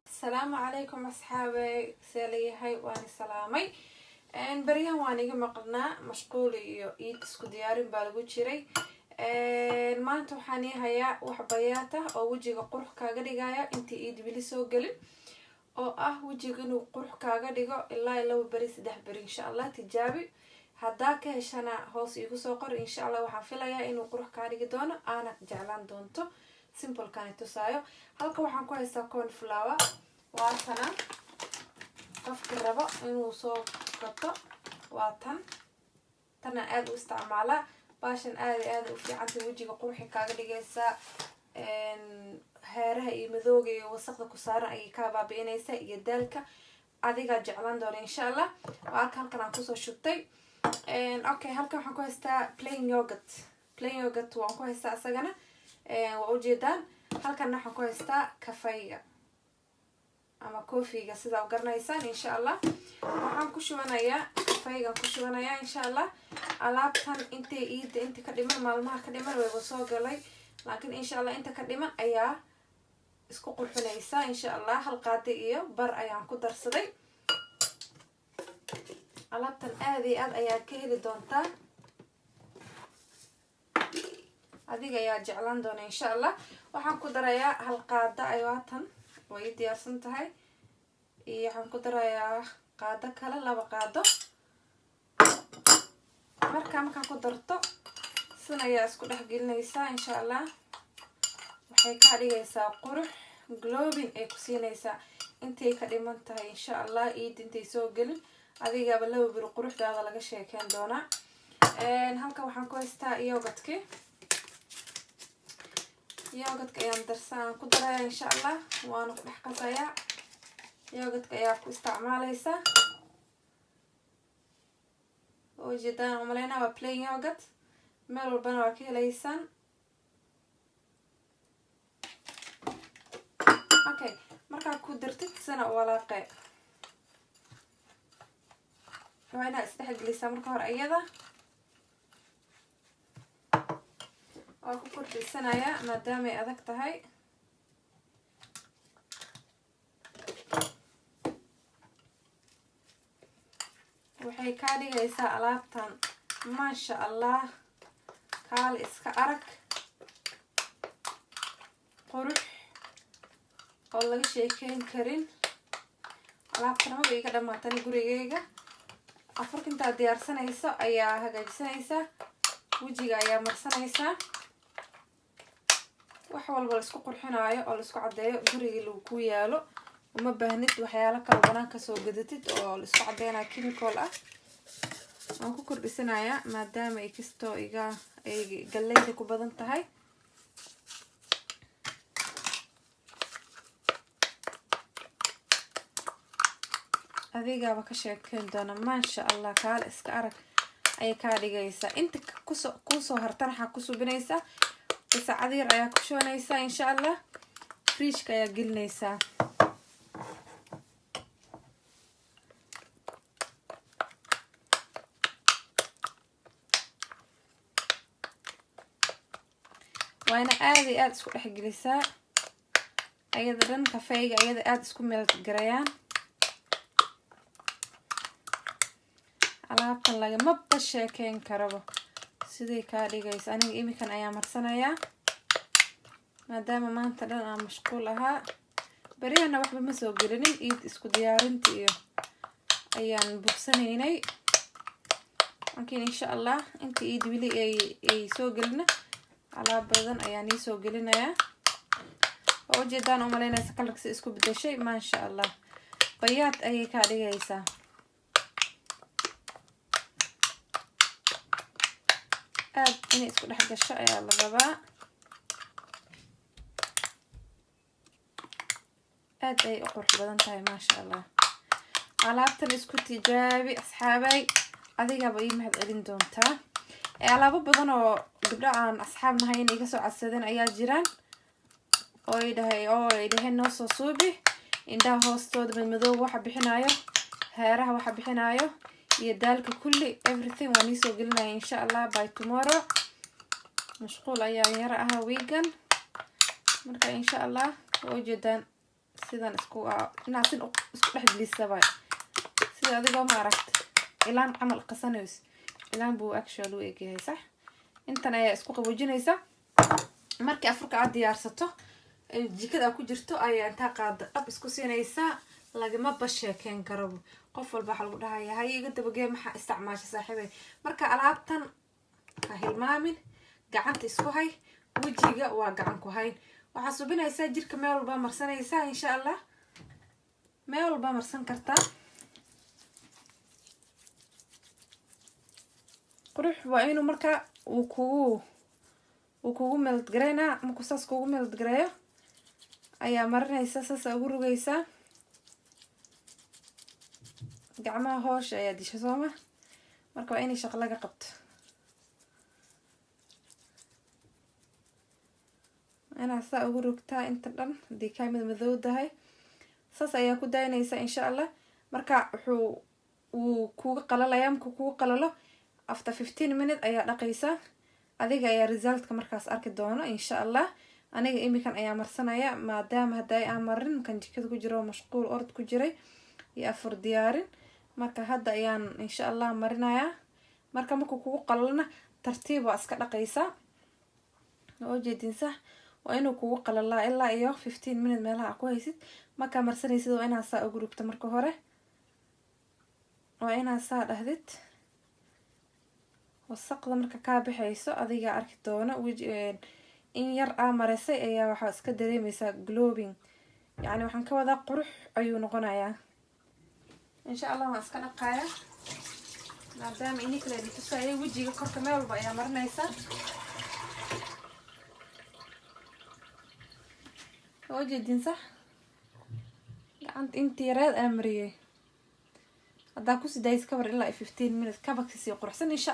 السلام عليكم أصحابي سالي هاي وأنا سلامي إن بريها وأنا جم قلنا مشغول يد اسكو ديارين بالغو جيري ما أنتو حاني هيا وحبياته أو وجهك قروح كاغا ديغايا انتي ايد بلي سو غلين oo ah wajiga inuu qurux kaaga dhigo ilaa 2 bari 3 bari insha Allah tijaabi hadaa ka heshana hoos igu soo qor insha Allah waxaan filayaa inuu qurux ka dhigi doono aana jeclaan doonto simple kan tusaayo halka waxaan ku haystaa corn flour waa tan qofka rabo inuu soo gato waa tan aad u isticmaala baashan aad u fiican wajiga qurux kaaga dhigaysa heeraha iyo madowga iyo wasaqda ku saaran ay ka baabiinaysa iyo daalka adiga jeclaan doona insha Allah waa halkan aan ku soo shubtay okay halkan waxaan ku haystaa plain yogurt waan ku haystaa asagana waa u jeedaan halkan waxaan ku haystaa kafayga ama coffee-ga sida u garanaysaan insha Allah waxaan ku shubanayaa kafayga ku shubanayaa insha Allah alaabtan inta ka dhiman maalmaha ka dhiman way soo galay laakiin insha Allah inta ka dhiman ayaa isku qurxinaysa insha Allah hal qaadi iyo bar ayaan ku darsaday alaabtan aad ayaa ka heli doontaa adiga ayaa jeclaan doona insha Allah waxaan ku darayaa hal qaada aywaatan way diyaarsan tahay iyo waxaan ku darayaa qaada kale 2 qaado markaan ku darto sinayaa isku dhex gelinaysa insha Allah waxay ka dhigaysaa qurux glowing ay ku siinaysaa intay ka dhiman tahay insha Allah intay soo galin adiga ba 2 bir quruxdaada laga sheekeen doona halka waxaan ku haystaa yogurtka ayaan darsan ku darayaa insha Allah waan ku dhex qasayaa yogurtka ayaa ku isticmaalaysa oo jidaan umaleyna waa plain yogurt meel walbana waa ka helaysaan okay marka ku dartid sana walaaqay waa inaad isdhexgelisaa marka hore ayada oo ku kordhisanaya maadaama ay adag tahay waxay ka dhigaysaa alaabtan maasha Allah kaal iska arag qurux oo laga sheekeyn karin alaabtan oo iga dhamaatay gurigeyga afarkinta diyaarsanayso ayaa hagaajisanaysa wajiga ayaa marsanaysa wax walba la isku qurxinaayo oo la isku cadeeyo guriga lagu ku yaalo uma baahnid waxyaalo kala banaanka soo gadatid oo la isku cadeynayo chemical ah aan ku kordhisanayaa maadaama ay kisto ay galeyda ku badan tahay adiga ba ka sheekeen doona maasha Allah kaal iska arag ay ka dhigaysa inta ku soo hartan waxa ku subinaysa saacad yar ayaa ku shoonaysa insha Allah fridge-ka ayaa gelinaysa waana aad isku dhex gelisaa ayada dhan kafeeyga ayada aad isku meel garayaan alaabtan lagama sheekeyn karabo sidii ka dhigaysa aniga imikan ayaa marsanayaa maadaama maanta dhan aan mashquul ahaa bariyana waxba ma soo gelinin isku diyaarinta iyo ayaan buuxsanaynay laakiin insha Allah inta wili ay soo gelina alaab badan ayaan soo gelinayaa oo jeedaan umaleynaysa kalarkiisa isku bedeshay maasha Allah bayaad ayay ka dhigaysaa aad inay isku dhex gasho ayaa la rabaa aad ay u qurux badan tahay maasha Allah alaabtan isku tijaabi asxaabay adiga ba ii mahad celin doontaa alaabo badan oo gabdho aan asxaab nahay iga soo codsadeen ayaa jiraan oo ay dhahay noo soo suubi indhaha hoostooda madow waxa bixinayo heeraha waxa bixinayo يدالك كل everything ونيسو قلنا إن شاء الله by tomorrow مشغول أيام يراها ويجن مركا إن شاء الله وجدان سيدان اسكو ناسين اسكو لحد لي السباي سيدا أديقو ما عرفت إلان عمل قصانيوس إلان بو أكشوال ويجي صح انتنا يا اسكو قبوجينيسا markii afurka aad diyaarsato jikada ku jirto ayaa inta qaad qab isku siinaysa lagama basheekeen karo qof walba waxa lagu dhahayaa hay iga dabagee maxaa isticmaashay saaxiibay marka alaabtan ka hilmaamin gacanta isku hay wajiga waa gacan ku hayn waxa subinaysa jirka meel walba marsanaysa insha Allah meel walba marsan kartaa qurux waa inuu marka وكوغو ملت غرينا مكوساس كوغو ملت غريا ايا مرنيسا ساسا ugu rugaysa gacmaha hoosh ayaa disha sooma marka waa inay shaqo laga qabto ana saa ugu rugtaa inta dhan hadii kaamid madow tahay saas ayaa ku daynaysa insha Allah marka wuxuu kuuga qalalayaa markuu kuuga qalalo after 15 minutes ayaa dhaqaysa adiga ayaa resultka markaas arki doono insha Allah aniga imikan ayaa marsanaya maadaama haday aan marin kan jikada ku jiro mashquul orod ku jiray iyo afur diyaarin marka hadda ayaan insha Allah marinaya marka markuu kugu qalalna tartiib waa iska dhaqaysa oo jeedinsa waa inuu kugu qalalaa ilaa iyo 15 minutes meelaha ku haysid marka marsanaysid waa inaad saa ugu rugto marka hore waa inaad saa dhahdid wasaqda marka ka bixayso adiga arki doona in yar mareysay ayaa waxa iska dareemaysa glowing yani waxaan ka wada qurux ayuu noqonayaa insha Allah waan iska dhaqaaya maadaama inii kale intusayay wajiga korka meel walba ayaa marinaysa وجدين صح gacanta intii yareed aan mariyay hadaa ku sidays cover ilaa 15 minutes kabak si quruxsan insha